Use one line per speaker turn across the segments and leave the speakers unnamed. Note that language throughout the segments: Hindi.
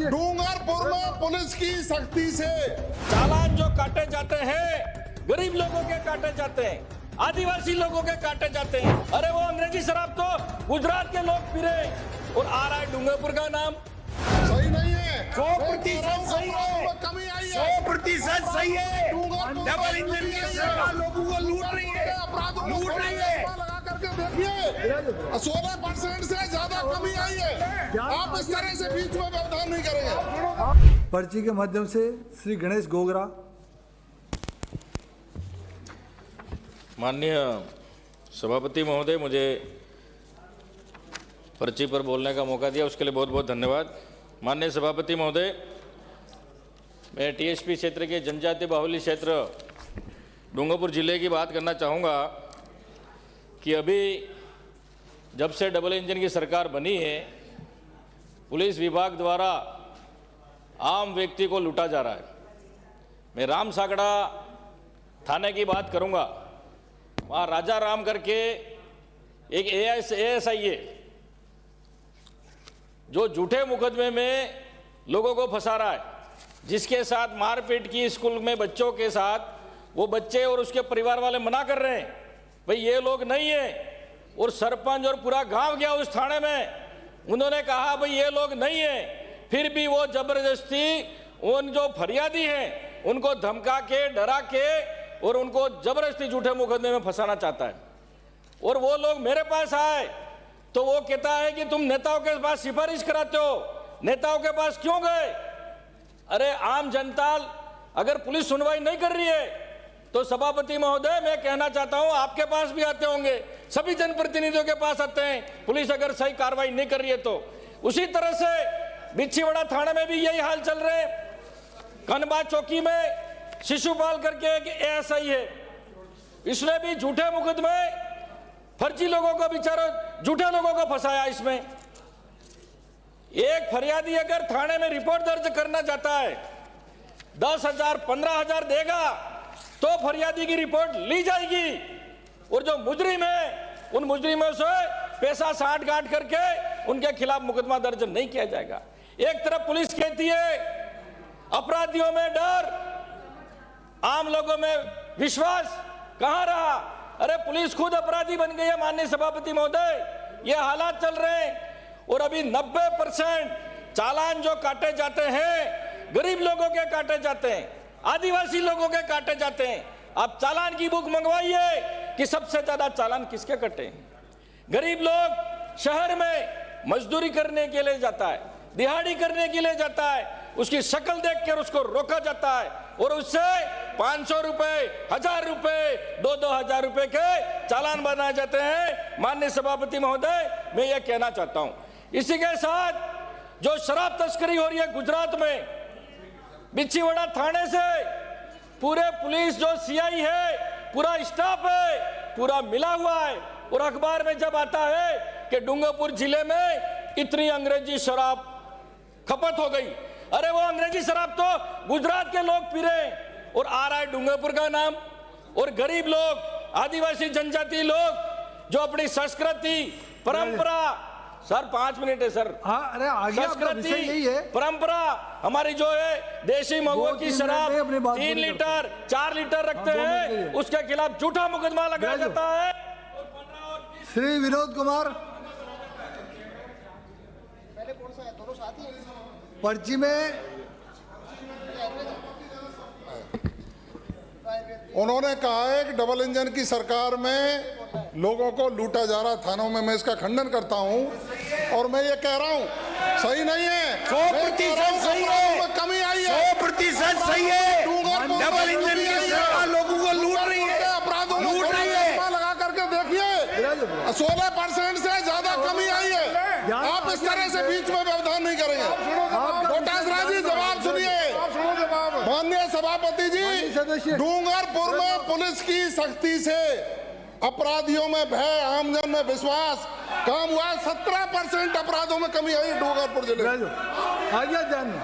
डूंगरपुर में पुलिस की सख्ती से
चालान जो काटे जाते हैं गरीब लोगों के काटे जाते हैं, आदिवासी लोगों के काटे जाते हैं। अरे वो अंग्रेजी शराब तो गुजरात के लोग पी रहे और आ रहा है डूंगरपुर का नाम।
सही नहीं है।
100% सही है,
कमी आई है।
100% सही है। डबल इंजन की सरकार लोगों को लूट रही है, लूट रही है।
लगा करके देखिए 16% से ज्यादा कमी आई है। आप इस तरह से बीच में व्यवधान नहीं करेंगे।
पर्ची के माध्यम से श्री गणेश गोगरा।
माननीय सभापति महोदय, मुझे पर्ची पर बोलने का मौका दिया उसके लिए बहुत बहुत धन्यवाद। माननीय सभापति महोदय, मैं टीएसपी क्षेत्र के जनजाति बाहुल्य क्षेत्र डूंगरपुर जिले की बात करना चाहूँगा कि अभी जब से डबल इंजन की सरकार बनी है, पुलिस विभाग द्वारा आम व्यक्ति को लूटा जा रहा है। मैं राम सागड़ा थाने की बात करूँगा। वहाँ राजा राम करके एक एएसआई है जो झूठे मुकदमे में लोगों को फंसा रहा है, जिसके साथ मारपीट की स्कूल में बच्चों के साथ, वो बच्चे और उसके परिवार वाले मना कर रहे हैं भाई ये लोग नहीं है, और सरपंच और पूरा गांव गया उस थाने में, उन्होंने कहा भाई ये लोग नहीं है, फिर भी वो जबरदस्ती उन जो फरियादी हैं उनको धमका के डरा के और उनको जबरदस्ती झूठे मुकदमे में फंसाना चाहता है। और वो लोग मेरे पास आए तो वो कहता है कि तुम नेताओं के पास सिफारिश कराते हो, नेताओं के पास क्यों गए? अरे आम जनता अगर पुलिस सुनवाई नहीं कर रही है तो सभापति महोदय मैं कहना चाहता हूं आपके पास भी आते होंगे, सभी जनप्रतिनिधियों के पास आते हैं, पुलिस अगर सही कार्रवाई नहीं कर रही है तो। उसी तरह से बिच्छीवाड़ा थाने में भी यही हाल चल रहे हैं। कनबा चौकी में शिशुपाल करके एक एएसआई है, इसने भी झूठे मुकदमे फर्जी लोगों को, बेचारे झूठे लोगों को फंसाया। इसमें एक फरियादी अगर थाने में रिपोर्ट दर्ज करना चाहता है 10,000 15,000 देगा तो फरियादी की रिपोर्ट ली जाएगी, और जो मुजरिम है उन मुजरिमों से पैसा साठ गांठ करके उनके खिलाफ मुकदमा दर्ज नहीं किया जाएगा। एक तरफ पुलिस कहती है अपराधियों में डर, आम लोगों में विश्वास कहां रहा? अरे पुलिस खुद अपराधी बन गई है। माननीय सभापति महोदय, ये हालात चल रहे हैं। और अभी 90% चालान जो काटे जाते हैं गरीब लोगों के काटे जाते हैं, आदिवासी लोगों के काटे जाते हैं। आप चालान की बुक मंगवाइए कि सबसे ज्यादा चालान किसके कटे हैं। गरीब लोग शहर में मजदूरी करने के लिए जाता है, दिहाड़ी करने के लिए जाता है, उसकी शक्ल देखकर उसको रोका जाता है और उससे 500 रुपए, 1000 रुपए, 2-2 रुपए के चालान बनाए जाते हैं। माननीय सभापति महोदय, मैं ये कहना चाहता हूं, इसी के साथ जो शराब तस्करी हो रही है गुजरात में, बिच्छीवाड़ा थाने से पूरे पुलिस जो सीआई है, पूरा स्टाफ है, पूरा मिला हुआ है। और अखबार में जब आता है कि डूंगरपुर जिले में इतनी अंग्रेजी शराब खपत हो गई, अरे वो अंग्रेजी शराब तो गुजरात के लोग पी रहे हैं और आ रहा है डूंगरपुर का नाम। और गरीब लोग, आदिवासी जनजाति लोग जो अपनी संस्कृति परंपरा, सर 5 मिनट है सर।
हाँ, अरे आगे आपका विषय यही है।
परंपरा हमारी जो है देशी महुआ की शराब 3 लीटर 4 लीटर रखते हैं, उसके खिलाफ झूठा मुकदमा लगाया जाता है।
श्री विनोद कुमार, पर्ची में
उन्होंने कहा है कि डबल इंजन की सरकार में लोगों को लूटा जा रहा थानों में। मैं इसका खंडन करता हूं और मैं ये कह रहा हूं सही नहीं है।
100% सही है,
कमी आई है।
100% सही है। डबल इंजन की सरकार लोगों को लूट रही है, लूट रही है।
लगा करके देखिए 16% से ज्यादा कमी आई है। आप इस तरह से बीच में व्यवधान नहीं करेंगे। कोटासरा जी जवाब सुनिए। माननीय सभापति जी, डूंगरपुर में पुलिस की सख्ती से अपराधियों में भय, आमजन में विश्वास काम हुआ। 17% अपराधों में कमी आई डूंगरपुर जिले में।
आगे ध्यान में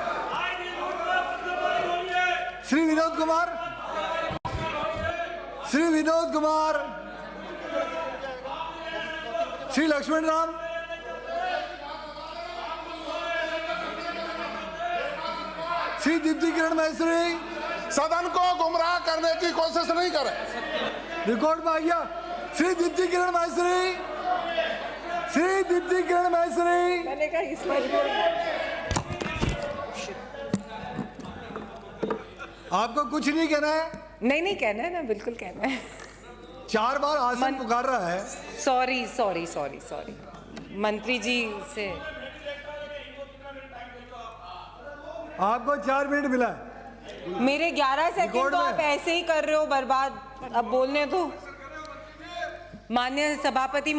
श्री विनोद कुमार, श्री विनोद कुमार, श्री लक्ष्मण राम, श्री दीप्ति किरण महेश्वरी।
सदन को गुमराह करने की कोशिश नहीं करें।
रिकॉर्ड में आ गया। श्री दीप्ति किरण महेश्वरी, श्री दीप्ति किरण महेश्वरी।
मैंने कहा इसमें
आपको कुछ नहीं कहना है?
नहीं कहना है ना, बिल्कुल कहना है।
4 बार आसन पुकार रहा है।
सॉरी सॉरी सॉरी सॉरी मंत्री जी से।
आपको 4 मिनट मिला है।
मेरे 11 सेकंड
रिकॉर्ड
तो
में।
आप ऐसे ही कर रहे हो बर्बाद। अब बोलने दो। माननीय सभापति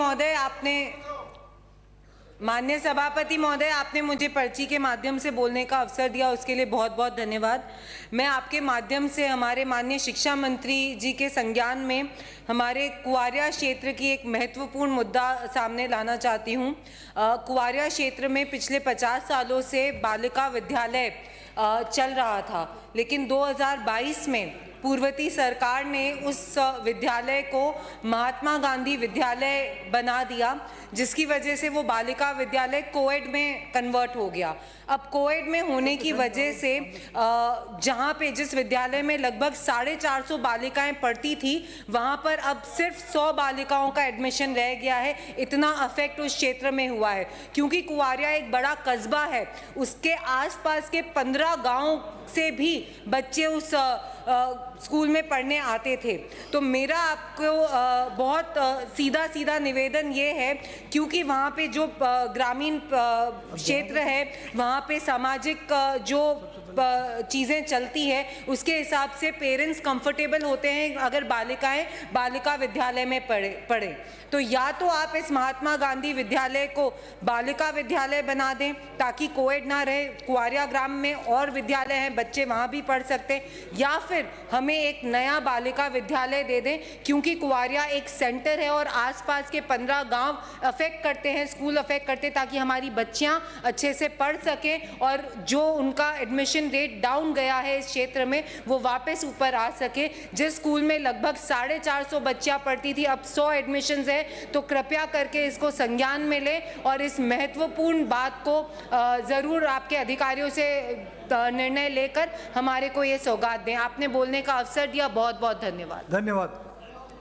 महोदय, आपने मुझे पर्ची के माध्यम से बोलने का अवसर दिया, उसके लिए बहुत बहुत धन्यवाद। मैं आपके माध्यम से हमारे माननीय शिक्षा मंत्री जी के संज्ञान में हमारे कुआरिया क्षेत्र की एक महत्वपूर्ण मुद्दा सामने लाना चाहती हूँ। कुआरिया क्षेत्र में पिछले 50 सालों से बालिका विद्यालय चल रहा था, लेकिन 2022 में पूर्ववर्ती सरकार ने उस विद्यालय को महात्मा गांधी विद्यालय बना दिया, जिसकी वजह से वो बालिका विद्यालय कोएड में कन्वर्ट हो गया। अब कोएड में होने की वजह से जहाँ पे जिस विद्यालय में लगभग 450 बालिकाएं पढ़ती थी, वहाँ पर अब सिर्फ 100 बालिकाओं का एडमिशन रह गया है। इतना अफेक्ट उस क्षेत्र में हुआ है, क्योंकि कुआरिया एक बड़ा कस्बा है। उसके आसपास के 15 गाँव से भी बच्चे उस स्कूल में पढ़ने आते थे। तो मेरा आपको बहुत सीधा निवेदन ये है, क्योंकि वहाँ पे जो ग्रामीण क्षेत्र है, वहाँ पे सामाजिक जो चीज़ें चलती है, उसके हिसाब से पेरेंट्स कंफर्टेबल होते हैं अगर बालिकाएं बालिका विद्यालय में पढ़े। तो या तो आप इस महात्मा गांधी विद्यालय को बालिका विद्यालय बना दें ताकि कोएड ना रहे। कुआरिया ग्राम में और विद्यालय हैं, बच्चे वहाँ भी पढ़ सकते हैं, या फिर हमें एक नया बालिका विद्यालय दे दें, क्योंकि कुआरिया एक सेंटर है और आसपास के 15 गांव अफेक्ट करते हैं, स्कूल अफेक्ट करते हैं, ताकि हमारी बच्चियाँ अच्छे से पढ़ सकें और जो उनका एडमिशन रेट डाउन गया है इस क्षेत्र में, वो वापस ऊपर आ सके। जिस स्कूल में लगभग 450 बच्चियाँ पढ़ती थी, अब 100 एडमिशन्स है। तो कृपया करके इसको संज्ञान में लें और इस महत्वपूर्ण बात को ज़रूर आपके अधिकारियों से निर्णय लेकर हमारे को ये सौगात दें। आपने बोलने का अवसर दिया, बहुत बहुत धन्यवाद।
धन्यवाद।